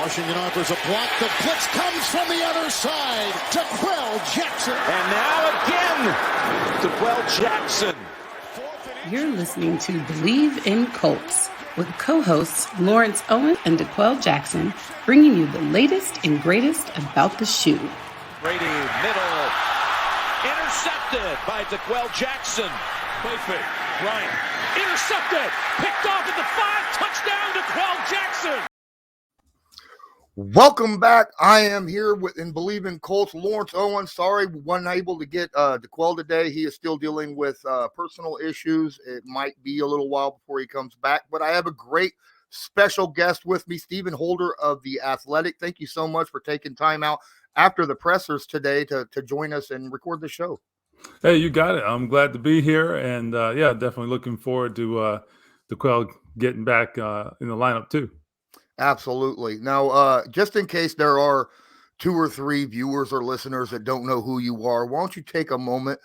Washington offers a block. The blitz comes from the other side. DeQuell Jackson. And now again, DeQuell Jackson. You're listening to Believe in Colts with co-hosts Lawrence Owen and DeQuell Jackson, bringing you the latest and greatest about the shoe. Brady, middle, intercepted by DeQuell Jackson. Play fake, Bryant, intercepted, picked off at the 5, touchdown DeQuell Jackson. Welcome back. I am here in Believe in Colts. Lawrence Owen. Sorry, we weren't able to get DeQuell today. He is still dealing with personal issues. It might be a little while before he comes back, but I have a great special guest with me, Stephen Holder of The Athletic. Thank you so much for taking time out after the pressers today to join us and record the show. Hey, you got it. I'm glad to be here, and definitely looking forward to DeQuell getting back in the lineup too. Absolutely. Now, just in case there are 2 or 3 viewers or listeners that don't know who you are, why don't you take a moment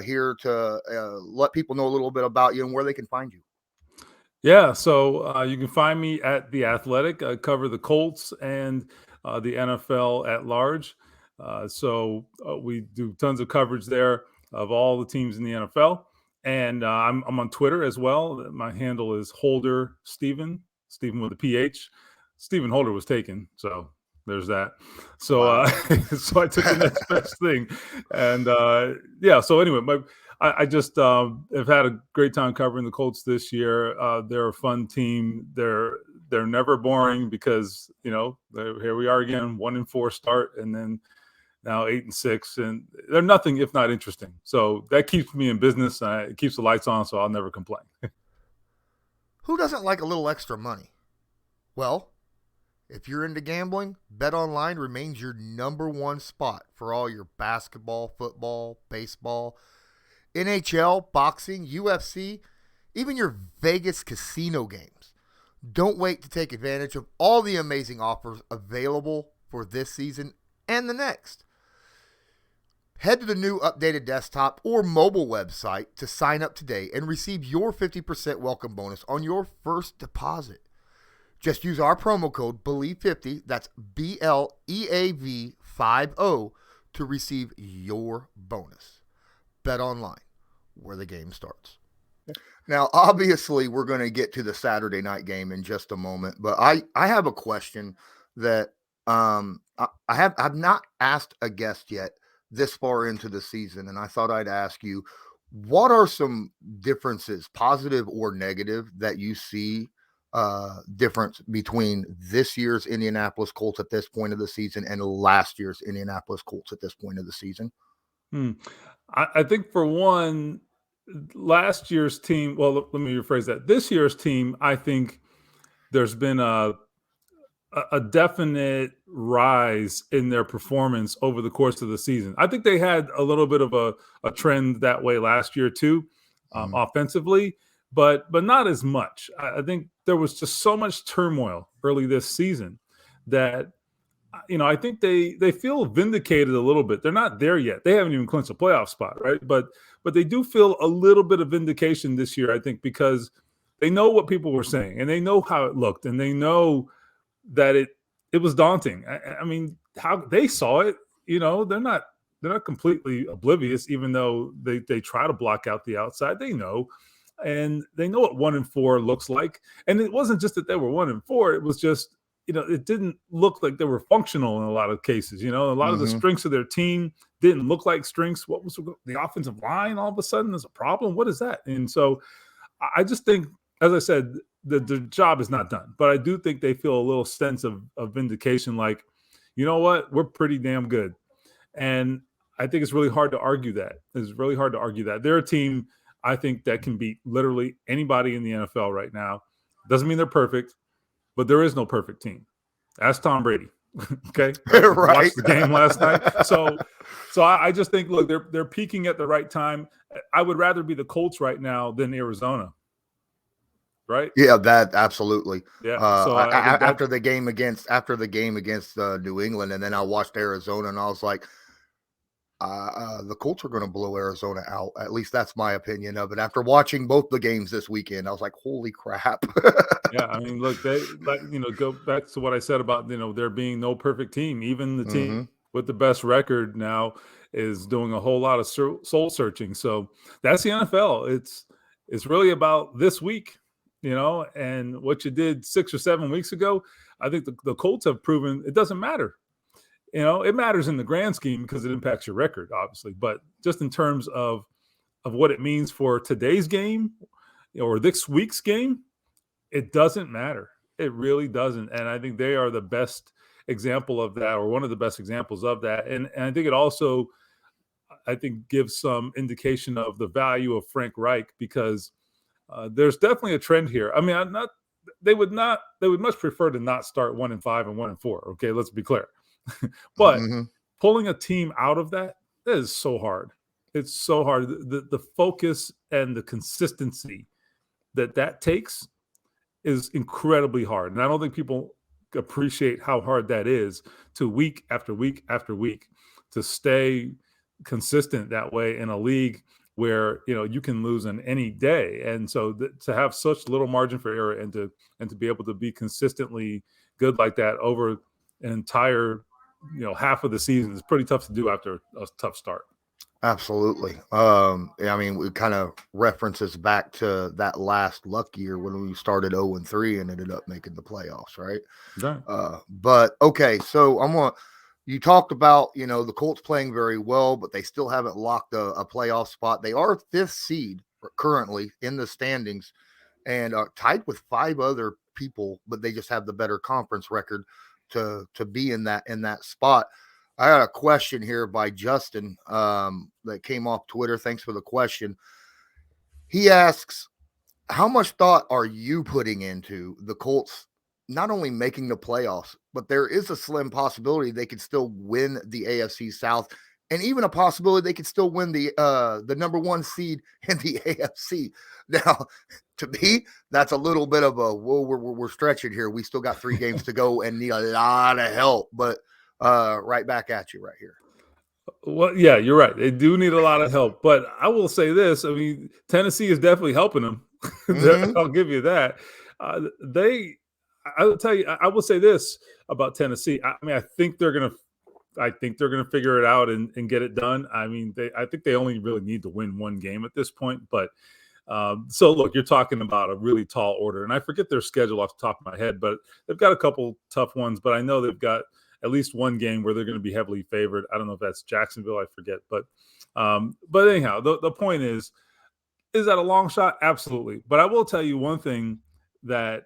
here to let people know a little bit about you and where they can find you? Yeah, so you can find me at The Athletic. I cover the Colts and the NFL at large. So we do tons of coverage there of all the teams in the NFL. And I'm on Twitter as well. My handle is Holder Stephen with a PH. Stephen Holder was taken, so there's that. So wow. So I took the next best thing. And so anyway, I just have had a great time covering the Colts this year. They're a fun team. They're never boring because, here we are again, 1-4 start, and then now 8-6, and they're nothing if not interesting. So that keeps me in business. It keeps the lights on, so I'll never complain. Who doesn't like a little extra money? Well, if you're into gambling, BetOnline remains your number one spot for all your basketball, football, baseball, NHL, boxing, UFC, even your Vegas casino games. Don't wait to take advantage of all the amazing offers available for this season and the next. Head to the new updated desktop or mobile website to sign up today and receive your 50% welcome bonus on your first deposit. Just use our promo code BELIEVE50, that's BLEAV50, to receive your bonus. Bet online, where the game starts. Now, obviously, we're going to get to the Saturday night game in just a moment, but I have a question that I've not asked a guest yet this far into the season, and I thought I'd ask you, what are some differences, positive or negative, that you see difference between this year's Indianapolis Colts at this point of the season and last year's Indianapolis Colts at this point of the season? I think for one, last year's team, well, let me rephrase that. This year's team, I think there's been a definite rise in their performance over the course of the season. I think they had a little bit of a trend that way last year too, offensively, but not as much. I think there was just so much turmoil early this season that, I think they feel vindicated a little bit. They're not there yet. They haven't even clinched a playoff spot, right? But they do feel a little bit of vindication this year, I think, because they know what people were saying and they know how it looked and they know that it was daunting. I mean, how they saw it, they're not completely oblivious, even though they try to block out the outside. They know, and they know what 1-4 looks like. And it wasn't just that they were 1-4. It was just, it didn't look like they were functional in a lot of cases. A lot of the strengths of their team didn't look like strengths. What was the offensive line? All of a sudden there's a problem. What is that? And so I just think, as I said, the job is not done, but I do think they feel a little sense of vindication, like, you know what, we're pretty damn good. And I think it's really hard to argue that. They're a team, I think, that can beat literally anybody in the NFL right now. Doesn't mean they're perfect, but there is no perfect team. Ask Tom Brady. Okay. Right. Watched the game last night. So I just think, look, they're peaking at the right time. I would rather be the Colts right now than Arizona. Right. Yeah, that absolutely. Yeah. So after the game against New England, and then I watched Arizona, and I was like, The Colts are going to blow Arizona out. At least that's my opinion of it. After watching both the games this weekend, I was like, holy crap. Yeah, I mean, look, they go back to what I said about there being no perfect team. Even the team with the best record now is doing a whole lot of soul searching. So that's the NFL. It's really about this week, and what you did 6 or 7 weeks ago. I think the Colts have proven it doesn't matter. It matters in the grand scheme because it impacts your record, obviously. But just in terms of what it means for today's game or this week's game, it doesn't matter. It really doesn't. And I think they are the best example of that, or one of the best examples of that. And I think it also, gives some indication of the value of Frank Reich, because there's definitely a trend here. I mean, they would much prefer to not start 1-5 and 1-4. Okay, let's be clear. But pulling a team out of that is so hard. It's so hard. The focus and the consistency that takes is incredibly hard. And I don't think people appreciate how hard that is, to week after week after week to stay consistent that way in a league where you can lose on any day. And so to have such little margin for error and to be able to be consistently good like that over an entire half of the season is pretty tough to do after a tough start. Absolutely. I mean, it kind of references back to that last luck year when we started 0-3 and ended up making the playoffs, right? Right. But okay, so you talked about, the Colts playing very well, but they still haven't locked a playoff spot. They are 5th seed currently in the standings and tied with 5 other people, but they just have the better conference record to be in that spot. I got a question here by Justin that came off Twitter. Thanks for the question. He asks, how much thought are you putting into the Colts not only making the playoffs, but there is a slim possibility they could still win the AFC South, and even a possibility they could still win the number 1 seed in the AFC. Now, to me, that's a little bit of a, whoa, we're stretching here. We still got 3 games to go and need a lot of help, but right back at you right here. Well, yeah, you're right. They do need a lot of help, but I will say this. I mean, Tennessee is definitely helping them. I'll give you that. I will tell you, I will say this about Tennessee. I mean, I think they're going to figure it out and get it done. I mean, I think they only really need to win 1 game at this point, but so look, you're talking about a really tall order, and I forget their schedule off the top of my head, but they've got a couple tough ones, but I know they've got at least 1 game where they're going to be heavily favored. I don't know if that's Jacksonville, I forget, but anyhow, the point is that a long shot? Absolutely. But I will tell you one thing that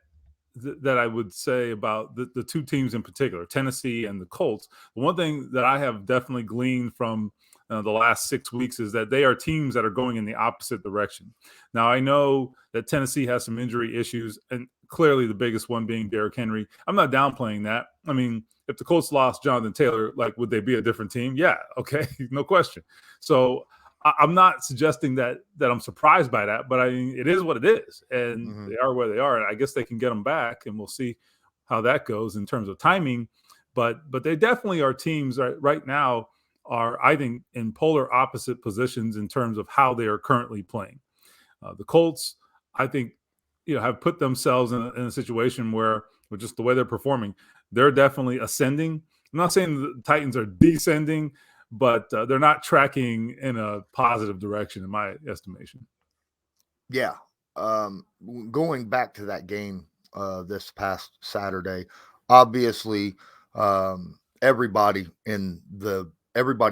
I would say about the 2 teams in particular, Tennessee and the Colts. The one thing that I have definitely gleaned from the last 6 weeks is that they are teams that are going in the opposite direction. Now, I know that Tennessee has some injury issues, and clearly the biggest one being Derrick Henry. I'm not downplaying that. I mean, if the Colts lost Jonathan Taylor, would they be a different team? Yeah, okay, no question. So I'm not suggesting that I'm surprised by that, but I mean, it is what it is, and they are where they are. And I guess they can get them back, and we'll see how that goes in terms of timing. But they definitely are teams right now are, I think, in polar opposite positions in terms of how they are currently playing. The Colts, I think, have put themselves in a situation where, with just the way they're performing, they're definitely ascending. I'm not saying the Titans are descending, but they're not tracking in a positive direction, in my estimation. Yeah. Going back to that game this past Saturday, obviously everybody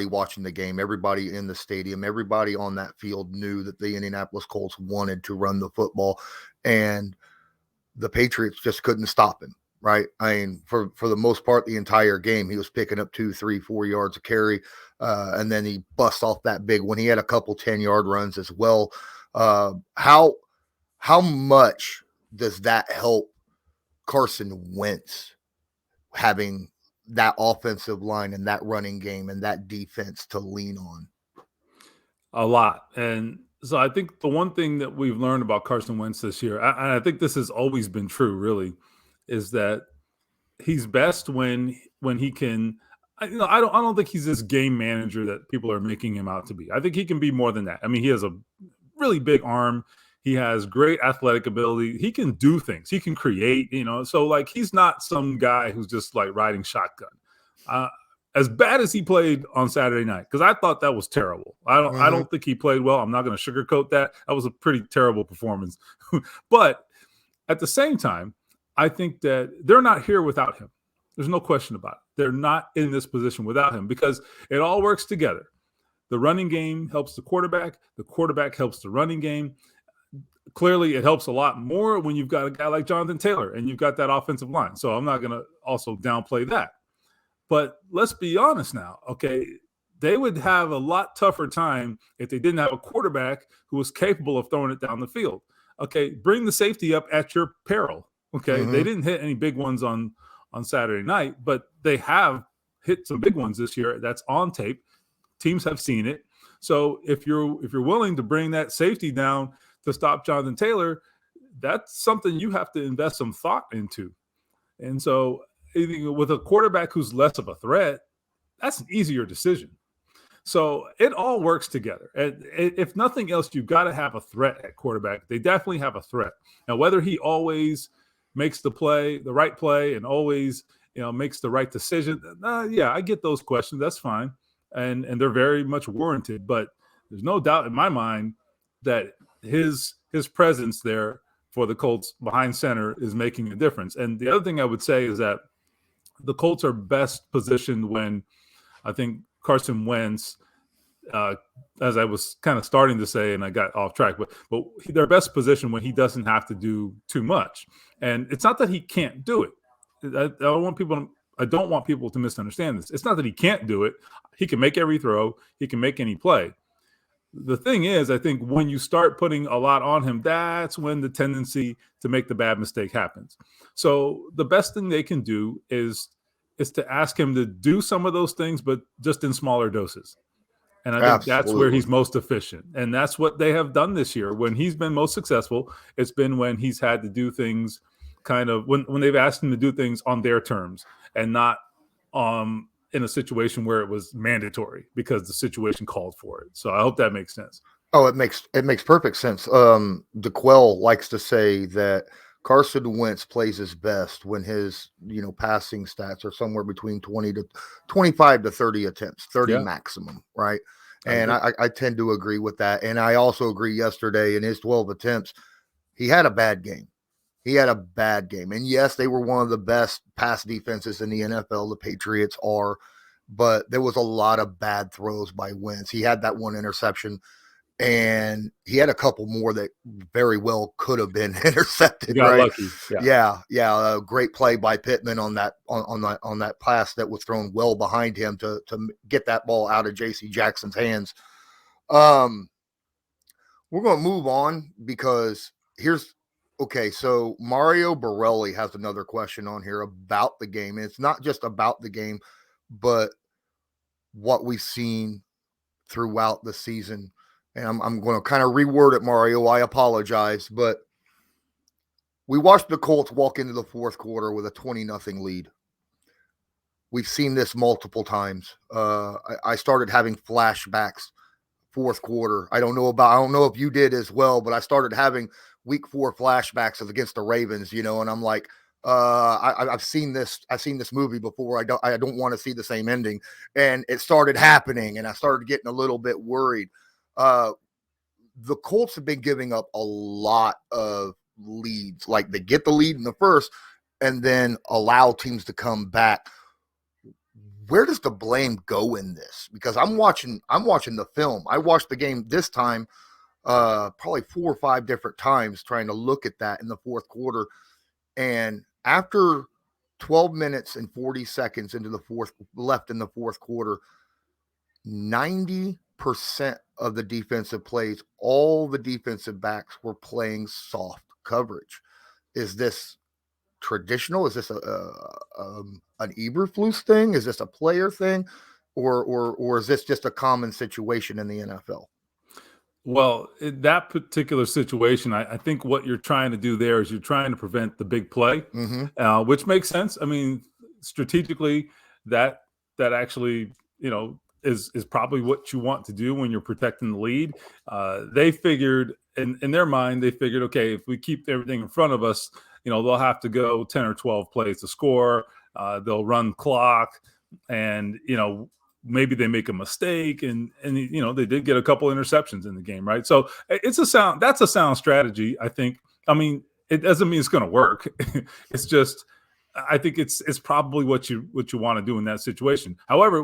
watching the game, everybody in the stadium, everybody on that field knew that the Indianapolis Colts wanted to run the football, and the Patriots just couldn't stop him. Right. I mean, for the most part, the entire game, he was picking up 2, 3, 4 yards of carry. And then he busts off that big one. He had a couple 10-yard runs as well. How much does that help Carson Wentz having that offensive line and that running game and that defense to lean on? A lot. And so I think the one thing that we've learned about Carson Wentz this year, and I think this has always been true, really, is that he's best when he can I don't think he's this game manager that people are making him out to be. I think he can be more than that. I mean, he has a really big arm. He has great athletic ability. He can do things. He can create, So, like, he's not some guy who's just, like, riding shotgun. As bad as he played on Saturday night, because I thought that was terrible. I don't think he played well. I'm not going to sugarcoat that. That was a pretty terrible performance. But at the same time, I think that they're not here without him. There's no question about it. They're not in this position without him because it all works together. The running game helps the quarterback. The quarterback helps the running game. Clearly, it helps a lot more when you've got a guy like Jonathan Taylor and you've got that offensive line. So I'm not going to also downplay that. But let's be honest now, okay? They would have a lot tougher time if they didn't have a quarterback who was capable of throwing it down the field. Okay, bring the safety up at your peril. Okay, They didn't hit any big ones on Saturday night, but they have hit some big ones this year. That's on tape. Teams have seen it. So if you're willing to bring that safety down to stop Jonathan Taylor, that's something you have to invest some thought into. And so with a quarterback who's less of a threat, that's an easier decision. So it all works together. And if nothing else, you've got to have a threat at quarterback. They definitely have a threat. Now, whether he always makes the right play, and always, makes the right decision, yeah, I get those questions. That's fine. And they're very much warranted. But there's no doubt in my mind that his presence there for the Colts behind center is making a difference. And the other thing I would say is that the Colts are best positioned when I think Carson Wentz, as I was kind of starting to say, and I got off track, but they're best positioned when he doesn't have to do too much. And it's not that he can't do it. I don't want people to misunderstand this. It's not that he can't do it. He can make every throw. He can make any play. The thing is, I think when you start putting a lot on him, that's when the tendency to make the bad mistake happens. So the best thing they can do is to ask him to do some of those things, but just in smaller doses. And I think that's where he's most efficient. And that's what they have done this year. When he's been most successful, it's been when he's had to do things kind of when they've asked him to do things on their terms and not in a situation where it was mandatory because the situation called for it. So I hope that makes sense. Oh, it makes perfect sense. DeQuell likes to say that Carson Wentz plays his best when his, passing stats are somewhere between 25 to 30 attempts, 30 maximum, right? And I tend to agree with that. And I also agree yesterday in his 12 attempts, he had a bad game. And yes, they were one of the best pass defenses in the NFL. The Patriots are, but there was a lot of bad throws by Wentz. He had that one interception, and he had a couple more that very well could have been intercepted. He got lucky. Yeah. A great play by Pittman on that pass that was thrown well behind him to get that ball out of J.C. Jackson's hands. We're going to move on because so Mario Borelli has another question on here about the game. And it's not just about the game, but what we've seen throughout the season. And I'm going to kind of reword it, Mario. I apologize, but we watched the Colts walk into the fourth quarter with a 20-0 lead. We've seen this multiple times. I started having flashbacks fourth quarter. I don't know if you did as well, but I started having week 4 flashbacks against the Ravens, and I'm like, I've seen this movie before. I don't want to see the same ending. And it started happening, and I started getting a little bit worried. The Colts have been giving up a lot of leads. Like, they get the lead in the first and then allow teams to come back. Where does the blame go in this? Because I'm watching the film. I watched the game this time probably 4 or 5 different times trying to look at that in the fourth quarter. And after 12 minutes and 40 seconds left in the fourth quarter, 90% of the defensive plays, all the defensive backs were playing soft coverage. Is this traditional? Is this an Eberflus thing? Is this a player thing? Or is this just a common situation in the NFL? Well, in that particular situation, I think what you're trying to do there is you're trying to prevent the big play, which makes sense. I mean, strategically, that that actually, is probably what you want to do when you're protecting the lead. They figured in their mind, okay, if we keep everything in front of us, they'll have to go 10 or 12 plays to score. They'll run clock, and maybe they make a mistake, and they did get a couple interceptions in the game, right? So that's a sound strategy, I think. I mean, it doesn't mean it's going to work. It's just, I think it's probably what you want to do in that situation. However,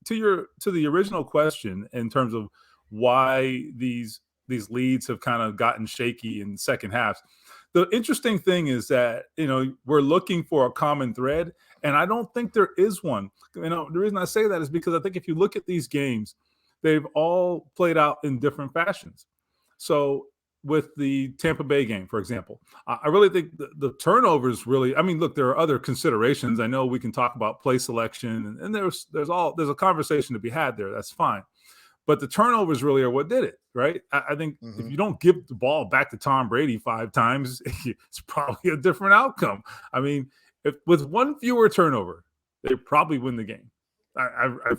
to the original question in terms of why these leads have kind of gotten shaky in second halves, the interesting thing is that we're looking for a common thread, and I don't think there is one. The reason I say that is because I think if you look at these games, they've all played out in different fashions. So with the Tampa Bay game, for example, I really think the turnovers really, I mean, look, there are other considerations. I know we can talk about play selection, and there's a conversation to be had there. That's fine. But the turnovers really are what did it, right? I think if you don't give the ball back to Tom Brady 5 times, it's probably a different outcome. I mean, if with one fewer turnover, they probably win the game. I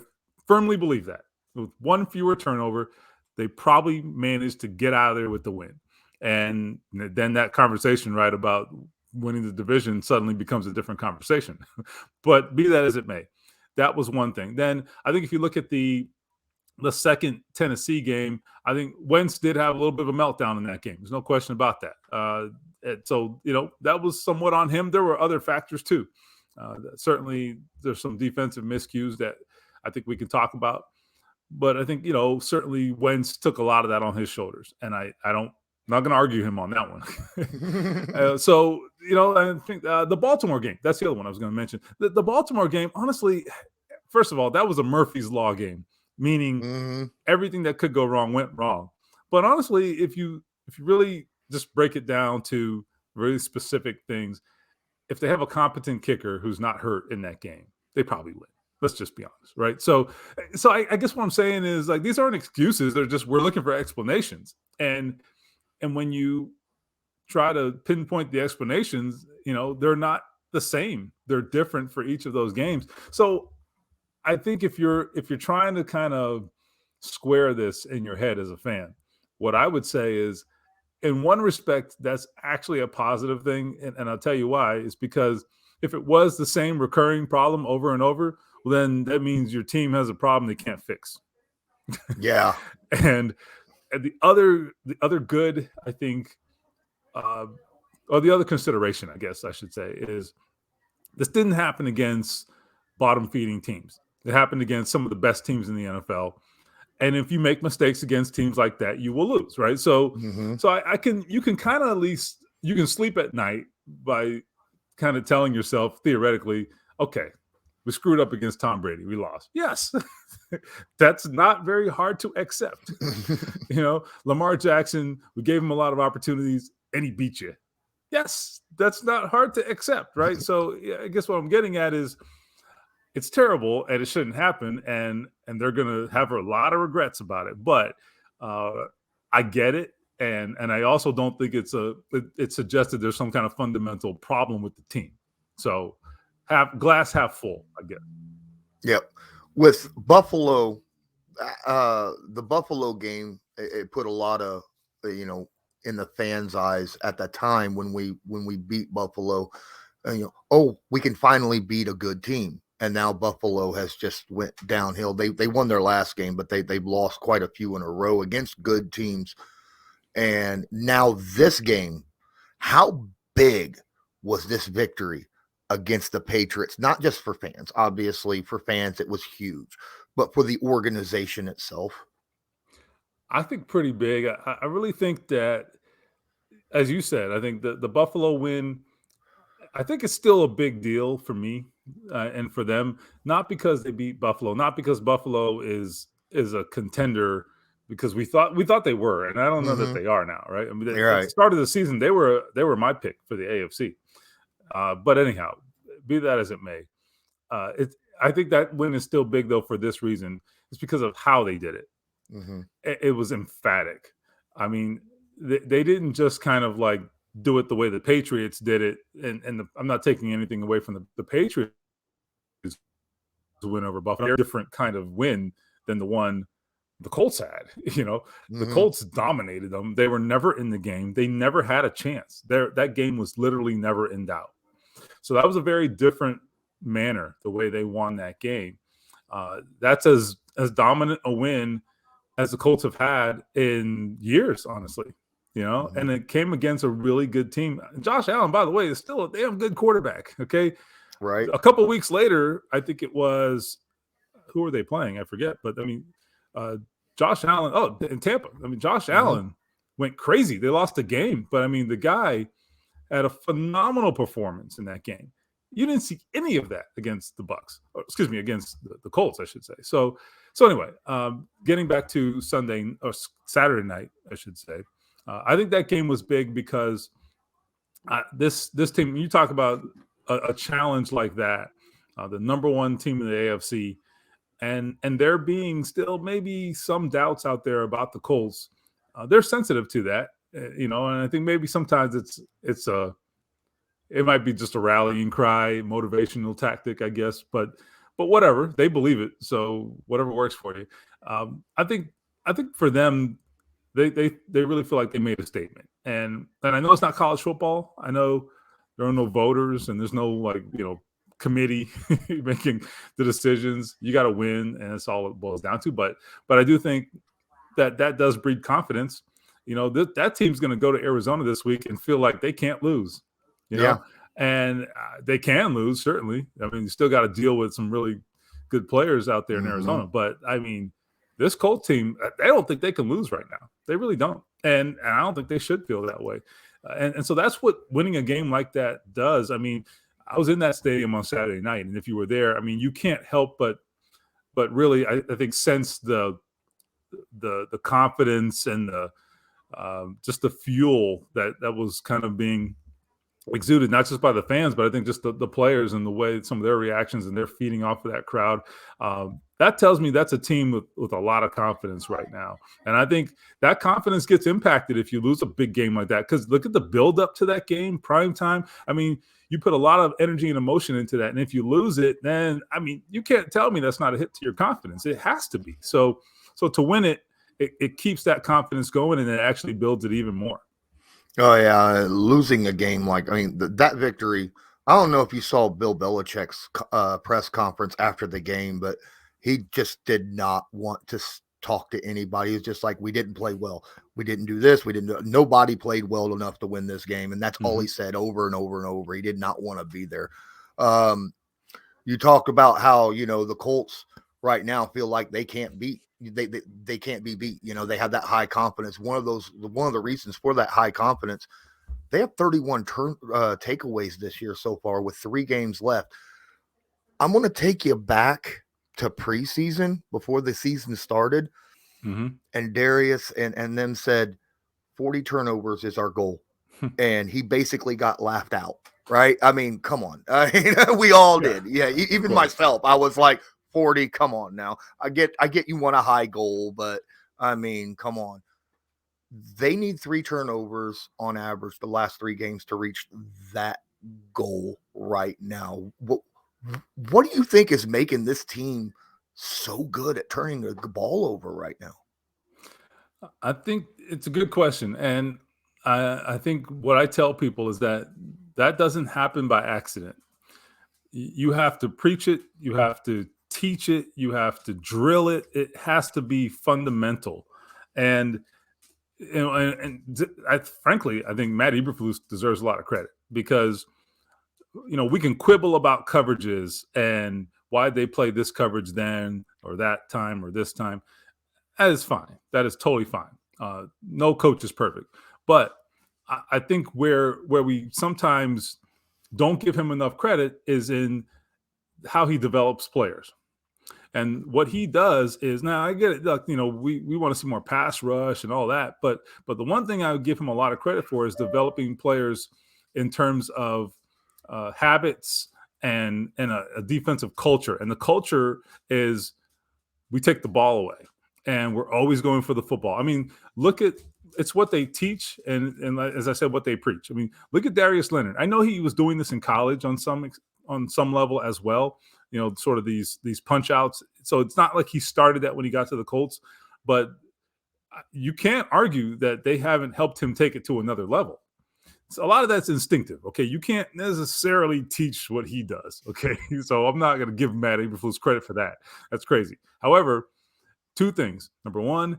firmly believe that. With one fewer turnover, they probably managed to get out of there with the win. And then that conversation, right, about winning the division suddenly becomes a different conversation. But be that as it may, that was one thing. Then I think if you look at the second Tennessee game, I think Wentz did have a little bit of a meltdown in that game. There's no question about that. So, that was somewhat on him. There were other factors too. Certainly there's some defensive miscues that I think we can talk about. But I think, certainly Wentz took a lot of that on his shoulders. And I'm not going to argue him on that one. So, I think the Baltimore game, that's the other one I was going to mention. The Baltimore game, honestly, first of all, that was a Murphy's Law game, meaning everything that could go wrong went wrong. But honestly, if you really just break it down to really specific things, if they have a competent kicker who's not hurt in that game, they probably win. Let's just be honest, right? So I guess what I'm saying is, like, these aren't excuses. They're just, we're looking for explanations. And when you try to pinpoint the explanations, they're not the same. They're different for each of those games. So I think if you're trying to kind of square this in your head as a fan, what I would say is, in one respect, that's actually a positive thing. And I'll tell you why. Is because if it was the same recurring problem over and over, well, then that means your team has a problem they can't fix. Yeah. And the other good, I think, or the other consideration, I guess I should say, is this didn't happen against bottom-feeding teams. It happened against some of the best teams in the NFL. And if you make mistakes against teams like that, you will lose, right? So, you can kind of at least, you can sleep at night by kind of telling yourself theoretically, okay, we screwed up against Tom Brady. We lost. Yes. That's not very hard to accept. Lamar Jackson, we gave him a lot of opportunities and he beat you. Yes. That's not hard to accept, right? So I guess what I'm getting at is, it's terrible and it shouldn't happen. And they're going to have a lot of regrets about it, but I get it. And I also don't think it suggested there's some kind of fundamental problem with the team. So glass half full, I guess. Yep. With Buffalo, the Buffalo game, it put a lot of, in the fans' eyes at that time when we beat Buffalo, we can finally beat a good team. And now Buffalo has just went downhill. They won their last game, but they've lost quite a few in a row against good teams. And now this game, how big was this victory against the Patriots? Not just for fans. Obviously, for fans, it was huge. But for the organization itself? I think pretty big. I really think that, as you said, I think the Buffalo win, I think it's still a big deal for me and for them, not because they beat Buffalo, not because Buffalo is a contender, because we thought they were, and I don't know that they are now, right? I mean, at the start of the season, they were my pick for the AFC. But anyhow, be that as it may, I think that win is still big though for this reason. It's because of how they did it. It was emphatic. I mean, they didn't just kind of like do it the way the Patriots did it. And I'm not taking anything away from the Patriots win over Buffalo. They're a different kind of win than the one the Colts had. The Colts dominated them. They were never in the game. They never had a chance. That game was literally never in doubt. So that was a very different manner, the way they won that game. That's as dominant a win as the Colts have had in years, honestly. And it came against a really good team. Josh Allen, by the way, is still a damn good quarterback. Okay. Right. A couple weeks later, I think it was, who were they playing? I forget. But I mean, Josh Allen, in Tampa. I mean, Josh Allen went crazy. They lost the game. But I mean, the guy had a phenomenal performance in that game. You didn't see any of that against the Bucs. Against the Colts, I should say. So anyway, getting back to Saturday night, I should say. I think that game was big because this team, you talk about a challenge like that, the number one team in the AFC, and there being still maybe some doubts out there about the Colts. They're sensitive to that, and I think maybe sometimes it might be just a rallying cry, motivational tactic, I guess, but whatever, they believe it. So whatever works for you. I think for them, they really feel like they made a statement. And I know it's not college football. I know there are no voters and there's no committee making the decisions. You got to win, and that's all it boils down to. But I do think that does breed confidence. That team's going to go to Arizona this week and feel like they can't lose. And they can lose, certainly. I mean, you still got to deal with some really good players out there in Arizona. But I mean, this Colts team, I don't think they can lose right now. They really don't. And I don't think they should feel that way. And so that's what winning a game like that does. I mean, I was in that stadium on Saturday night, and if you were there, I mean, you can't help but really, I think, sense the confidence and just the fuel that was kind of being exuded, not just by the fans, but I think just the players and the way some of their reactions, and they're feeding off of that crowd. That tells me that's a team with a lot of confidence right now. And I think that confidence gets impacted if you lose a big game like that, because look at the build up to that game, prime time. I mean, you put a lot of energy and emotion into that. And if you lose it, then, I mean, you can't tell me that's not a hit to your confidence. It has to be. So to win it keeps that confidence going, and it actually builds it even more. Oh, yeah. Losing a game that victory, I don't know if you saw Bill Belichick's press conference after the game, but he just did not want to talk to anybody. He was just like, we didn't play well. We didn't do this. Nobody played well enough to win this game. And that's all he said over and over and over. He did not want to be there. You talk about how, the Colts right now feel like they can't beat. They can't be beat. They have that high confidence. One of the reasons for that high confidence, they have 31 takeaways this year so far with 3 games left. I'm going to take you back to preseason before the season started. And Darius and them said 40 turnovers is our goal. And he basically got laughed out. Right. I mean, come on. We all did. Yeah. Even myself, I was like, 40, come on now. I get you want a high goal, but I mean, come on. They need 3 turnovers on average the last 3 games to reach that goal right now. What do you think is making this team so good at turning the ball over right now? I think it's a good question. And I think what I tell people is that doesn't happen by accident. You have to preach it. You have to teach it. You have to drill it. It has to be fundamental. And frankly, I think Matt Eberflus deserves a lot of credit, because we can quibble about coverages and why they play this coverage then or that time or this time. That is fine. That is totally fine. No coach is perfect. But I think where we sometimes don't give him enough credit is in how he develops players. And what he does is, now I get it, look, we want to see more pass rush and all that, but the one thing I would give him a lot of credit for is developing players in terms of habits and a defensive culture. And the culture is, we take the ball away and we're always going for the football. I mean, it's what they teach and as I said, what they preach. I mean, look at Darius Leonard. I know he was doing this in college on some level as well. sort of these punch outs. So it's not like he started that when he got to the Colts, but you can't argue that they haven't helped him take it to another level. So a lot of that's instinctive. Okay. You can't necessarily teach what he does. Okay. So I'm not going to give Matt Eberflus credit for that. That's crazy. However, two things. Number one,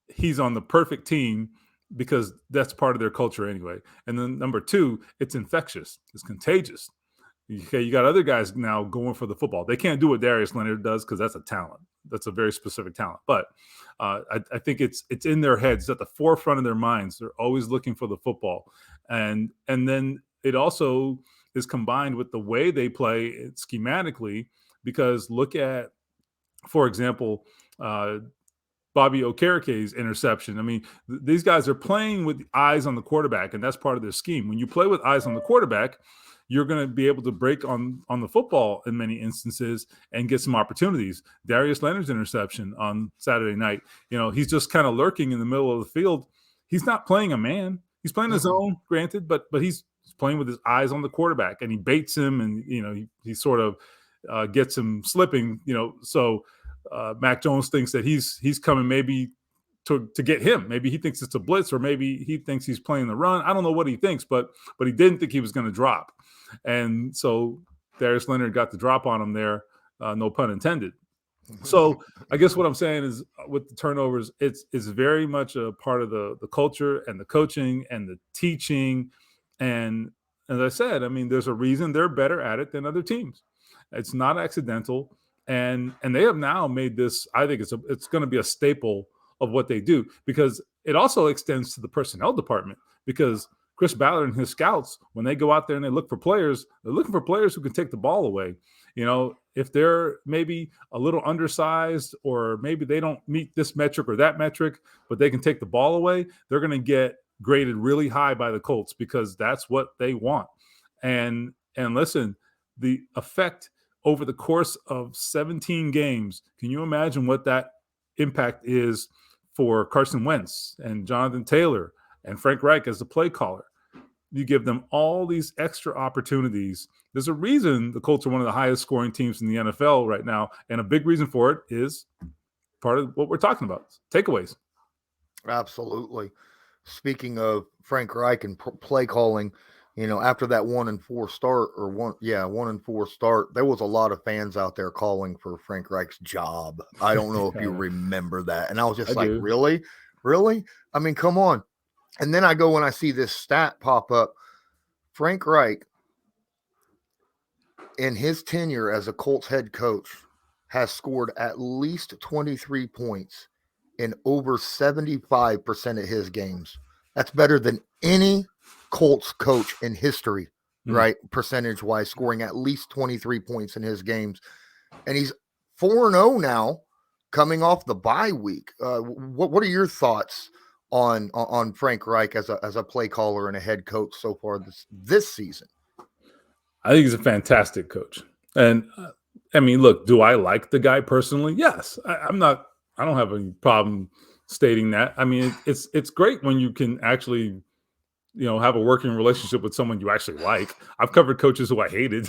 he's on the perfect team because that's part of their culture anyway. And then number two, it's infectious. It's contagious. Okay, you got other guys now going for the football. They can't do what Darius Leonard does because that's a talent. That's a very specific talent. But I think it's in their heads. It's at the forefront of their minds. They're always looking for the football. And then it also is combined with the way they play schematically, because look at, for example, Bobby Okereke's interception. I mean, these guys are playing with eyes on the quarterback, and that's part of their scheme. When you play with eyes on the quarterback, you're going to be able to break on the football in many instances and get some opportunities. Darius Leonard's interception on Saturday night, he's just kind of lurking in the middle of the field. He's not playing a man. He's playing his own, granted, but he's playing with his eyes on the quarterback, and he baits him, and he sort of gets him slipping. So Mac Jones thinks that he's coming maybe to get him. Maybe he thinks it's a blitz, or maybe he thinks he's playing the run. I don't know what he thinks, but he didn't think he was going to drop. And so Darius Leonard got the drop on him there, no pun intended. So I guess what I'm saying is, with the turnovers, it's very much a part of the culture and the coaching and the teaching. And as I said, I mean, there's a reason they're better at it than other teams. It's not accidental. And they have now made this, I think it's going to be a staple of what they do, because it also extends to the personnel department, because Chris Ballard and his scouts, when they go out there and they look for players, they're looking for players who can take the ball away. If they're maybe a little undersized, or maybe they don't meet this metric or that metric, but they can take the ball away, they're going to get graded really high by the Colts, because that's what they want. And listen, the effect over the course of 17 games, can you imagine what that impact is for Carson Wentz and Jonathan Taylor and Frank Reich as the play caller? You give them all these extra opportunities. There's a reason the Colts are one of the highest scoring teams in the NFL right now, and a big reason for it is part of what we're talking about, takeaways. Absolutely. Speaking of Frank Reich and play calling, after that 1-4 start, 1-4 start, there was a lot of fans out there calling for Frank Reich's job. I don't know if you remember that. And I was just really? Really? I mean, come on. And then I go and I see this stat pop up. Frank Reich, in his tenure as a Colts head coach, has scored at least 23 points in over 75% of his games. That's better than any Colts coach in history, right? Percentage-wise, scoring at least 23 points in his games. And he's 4-0 now, coming off the bye week. What are your thoughts on Frank Reich as a play caller and a head coach so far this season? I think he's a fantastic coach. And I mean, look, do I like the guy personally? Yes. I don't have any problem stating that. I mean, it's great when you can actually, have a working relationship with someone you actually like. I've covered coaches who I hated.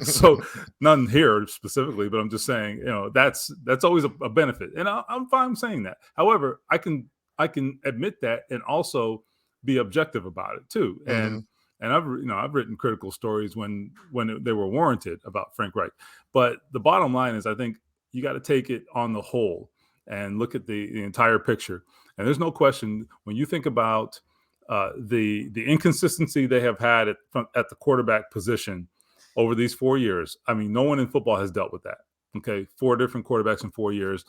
so none here specifically, but I'm just saying, that's always a benefit. And I'm fine saying that. However, I can admit that and also be objective about it too. And I've written critical stories when they were warranted about Frank Reich. But the bottom line is, I think you got to take it on the whole and look at the entire picture. And there's no question, when you think about the inconsistency they have had at the quarterback position over these 4 years. I mean, no one in football has dealt with that. Okay, 4 different quarterbacks in 4 years.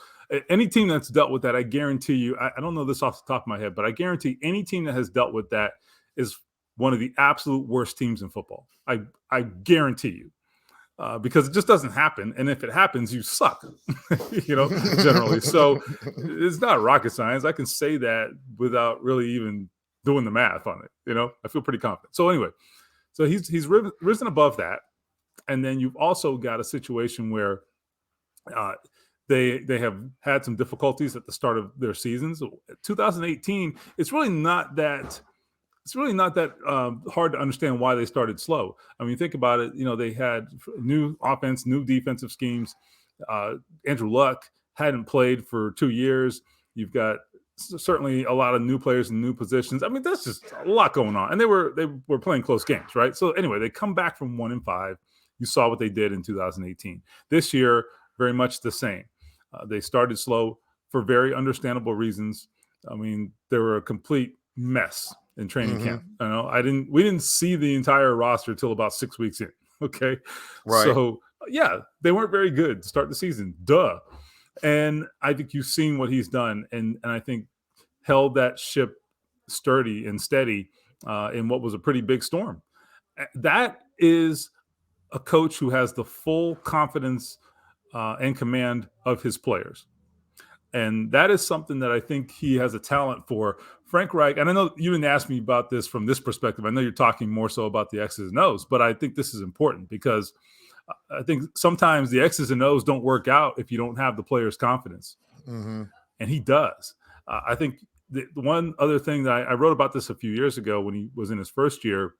Any team that's dealt with that, I guarantee you, I don't know this off the top of my head, but I guarantee any team that has dealt with that is one of the absolute worst teams in football. I guarantee you. Because it just doesn't happen. And if it happens, you suck, generally. So it's not rocket science. I can say that without really even doing the math on it. I feel pretty confident. So anyway, so he's risen above that. And then you've also got a situation where they have had some difficulties at the start of their seasons. 2018, it's really not that it's really not that hard to understand why they started slow. I mean, think about it. They had new offense, new defensive schemes. Andrew Luck hadn't played for 2 years. You've got certainly a lot of new players in new positions. I mean, that's just a lot going on. And they were playing close games, right? So anyway, they come back from 1-5. You saw what they did in 2018. This year, very much the same. They started slow for very understandable reasons. I mean, they were a complete mess in training camp. We didn't see the entire roster till about 6 weeks in. Okay. Right. So yeah, they weren't very good to start the season. Duh. And I think you've seen what he's done. And I think held that ship sturdy and steady in what was a pretty big storm. That is a coach who has the full confidence and command of his players. And that is something that I think he has a talent for. Frank Reich, and I know you didn't ask me about this from this perspective. I know you're talking more so about the X's and O's, but I think this is important because I think sometimes the X's and O's don't work out if you don't have the player's confidence. And he does. I think the one other thing that I wrote about this a few years ago when he was in his first year,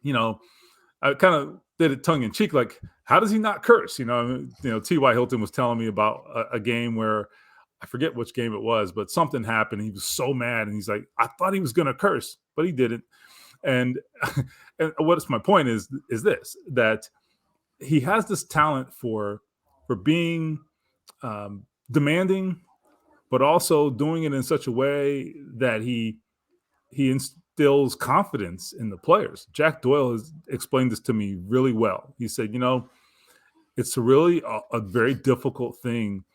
I kind of did it tongue in cheek, like, how does he not curse? T.Y. Hilton was telling me about a game where I forget which game it was, but something happened. He was so mad, and he's like, I thought he was going to curse, but he didn't. And what's my point is this, that he has this talent for being demanding, but also doing it in such a way that he instills confidence in the players. Jack Doyle has explained this to me really well. He said, it's really a very difficult thing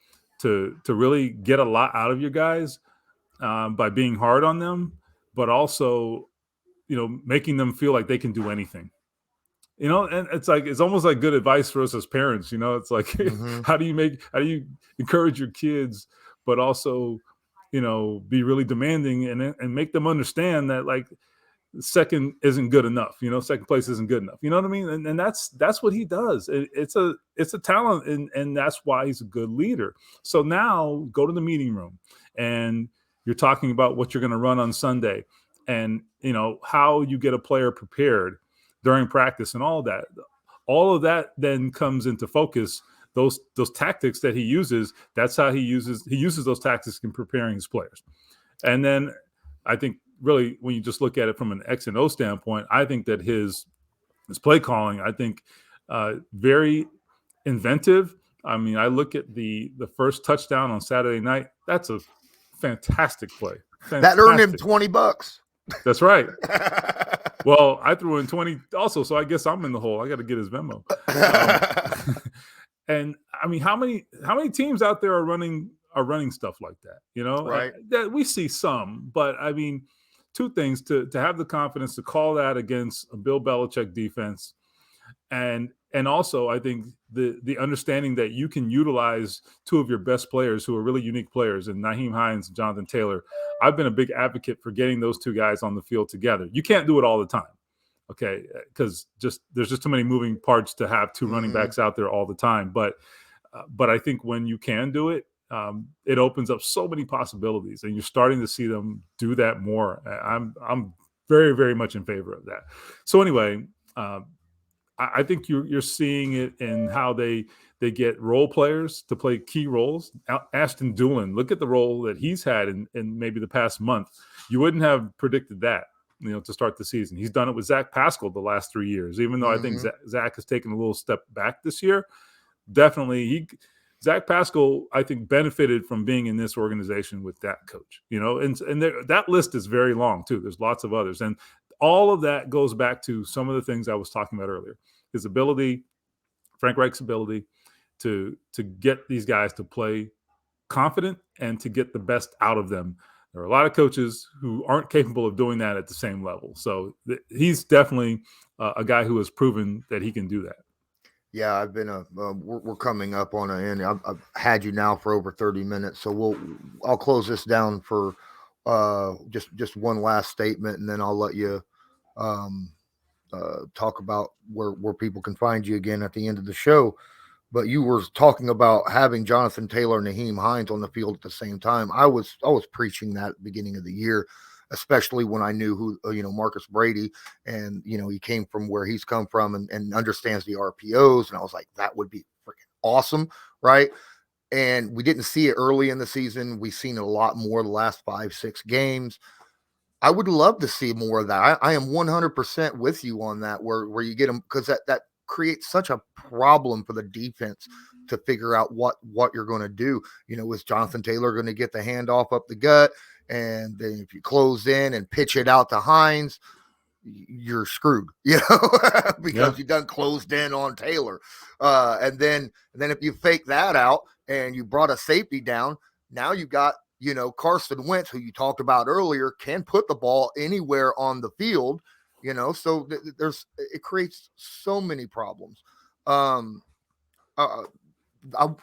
to really get a lot out of your guys by being hard on them, but also, making them feel like they can do anything. And it's almost like good advice for us as parents. It's like, how do you encourage your kids, but also, be really demanding and make them understand that, like, second isn't good enough. Second place isn't good enough. You know what I mean? And that's what he does. It's a talent, and that's why he's a good leader. So now go to the meeting room, and you're talking about what you're going to run on Sunday, and how you get a player prepared during practice and all of that. All of that then comes into focus. Those tactics that he uses, that's how he uses those tactics in preparing his players. And then I think really when you just look at it from an X and O standpoint, I think that his play calling, I think very inventive. I mean, I look at the first touchdown on Saturday night. That's a fantastic play. Fantastic. That earned him $20. That's right. Well, I threw in 20 also, so I guess I'm in the hole. I got to get his memo. And I mean, how many teams out there are running stuff like that? Right. That we see some, but I mean, two things: to have the confidence to call that against a Bill Belichick defense, and also I think the understanding that you can utilize two of your best players who are really unique players, and Nyheim Hines and Jonathan Taylor. I've been a big advocate for getting those two guys on the field together. You can't do it all the time. Okay, because there's just too many moving parts to have two running backs out there all the time. But I think when you can do it, it opens up so many possibilities, and you're starting to see them do that more. I'm very, very much in favor of that. So anyway, I think you're seeing it in how they get role players to play key roles. Ashton Doolin, look at the role that he's had in maybe the past month. You wouldn't have predicted that, to start the season. He's done it with Zach Pascal the last 3 years, even though I think Zach has taken a little step back this year. Definitely, Zach Pascal, I think, benefited from being in this organization with that coach, and that list is very long too. There's lots of others. And all of that goes back to some of the things I was talking about earlier. His ability, Frank Reich's ability to get these guys to play confident and to get the best out of them. There are a lot of coaches who aren't capable of doing that at the same level. So he's definitely a guy who has proven that he can do that. Yeah, I've been we're coming up on an end. I've had you now for over 30 minutes, so I'll close this down for just one last statement, and then I'll let you talk about where people can find you again at the end of the show. But you were talking about having Jonathan Taylor and Nyheim Hines on the field at the same time. I was preaching that at the beginning of the year, especially when I knew who, Marcus Brady, and, he came from where he's come from and understands the RPOs. And I was like, that would be freaking awesome. Right. And we didn't see it early in the season. We've seen it a lot more the last 5-6 games. I would love to see more of that. I am 100% with you on that, where you get them, because that creates such a problem for the defense to figure out what you're going to do. Is Jonathan Taylor going to get the handoff up the gut? And then if you close in and pitch it out to Hines, you're screwed, because you done closed in on Taylor. And then if you fake that out and you brought a safety down, now you got, Carson Wentz, who you talked about earlier, can put the ball anywhere on the field, so it creates so many problems.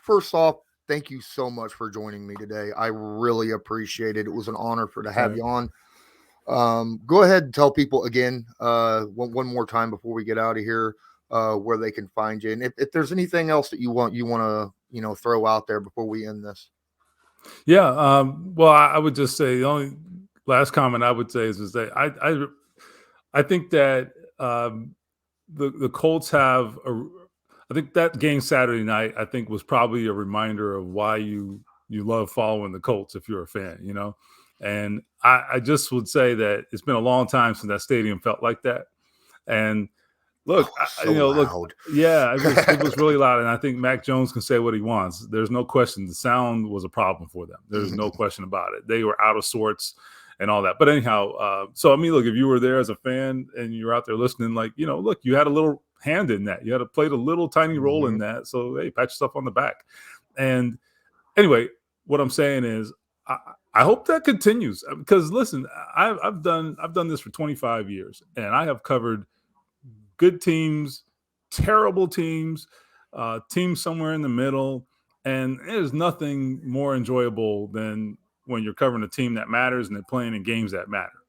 First off, thank you so much for joining me today. I really appreciate it. It was an honor to have you on. Go ahead and tell people again, one more time before we get out of here, where they can find you. And if there's anything else that you want to, throw out there before we end this. Yeah. Well, I would just say the only last comment I would say is that I think that the Colts have I think that game Saturday night, I think, was probably a reminder of why you love following the Colts if you're a fan, And I just would say that it's been a long time since that stadium felt like that. And look, loud. Yeah, it was really loud. And I think Mac Jones can say what he wants. There's no question. The sound was a problem for them. There's no question about it. They were out of sorts and all that. But anyhow, so, I mean, look, if you were there as a fan and you're out there listening, look, you had a little hand in that. You had played a little tiny role in that. So, hey, pat yourself on the back. And anyway, what I'm saying is, I hope that continues, because listen, I've done this for 25 years, and I have covered good teams, terrible teams, teams somewhere in the middle, and there's nothing more enjoyable than when you're covering a team that matters and they're playing in games that matter.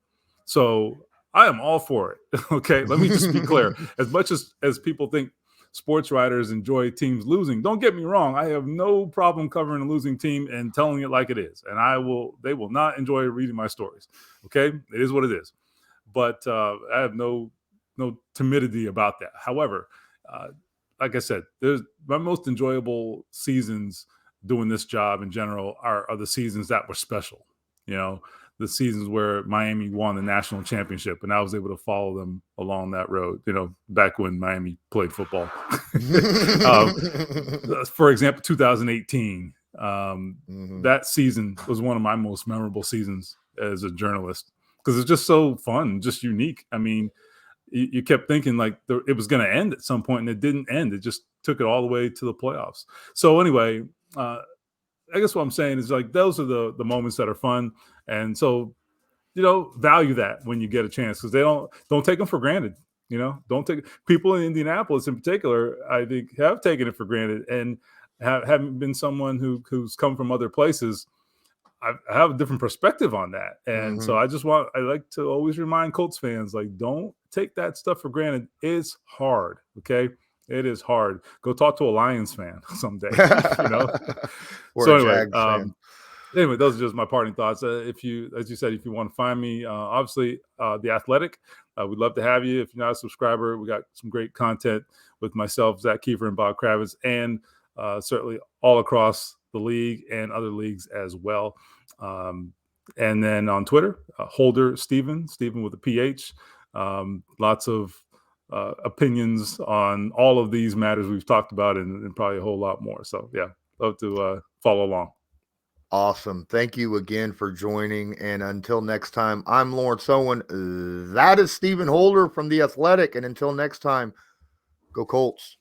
So I am all for it. Okay, let me just be clear. As much as people think sports writers enjoy teams losing, don't get me wrong. I have no problem covering a losing team and telling it like it is. And they will not enjoy reading my stories. Okay, it is what it is. But I have no timidity about that. However, like I said, my most enjoyable seasons doing this job in general are the seasons that were special. The seasons where Miami won the national championship, and I was able to follow them along that road, back when Miami played football. For example, 2018, that season was one of my most memorable seasons as a journalist, because it's just so fun, just unique. I mean, you kept thinking like it was going to end at some point, and it didn't end. It just took it all the way to the playoffs. So anyway, I guess what I'm saying is, like, those are the moments that are fun. And so, value that when you get a chance, because they don't take them for granted. Don't take people in Indianapolis in particular, I think, have taken it for granted and haven't been someone who's come from other places. I have a different perspective on that. And so I like to always remind Colts fans, like, don't take that stuff for granted. It's hard. Okay. It is hard. Go talk to a Lions fan someday, Or so a Jags fan. Anyway, those are just my parting thoughts. As you said, if you want to find me, obviously, The Athletic, we'd love to have you. If you're not a subscriber, we got some great content with myself, Zach Kiefer, and Bob Kravitz, and certainly all across the league and other leagues as well. And then on Twitter, Holder Steven with a PH. Lots of opinions on all of these matters we've talked about, and probably a whole lot more. So, yeah, love to follow along. Awesome. Thank you again for joining. And until next time, I'm Lawrence Owen. That is Stephen Holder from The Athletic. And until next time, go Colts.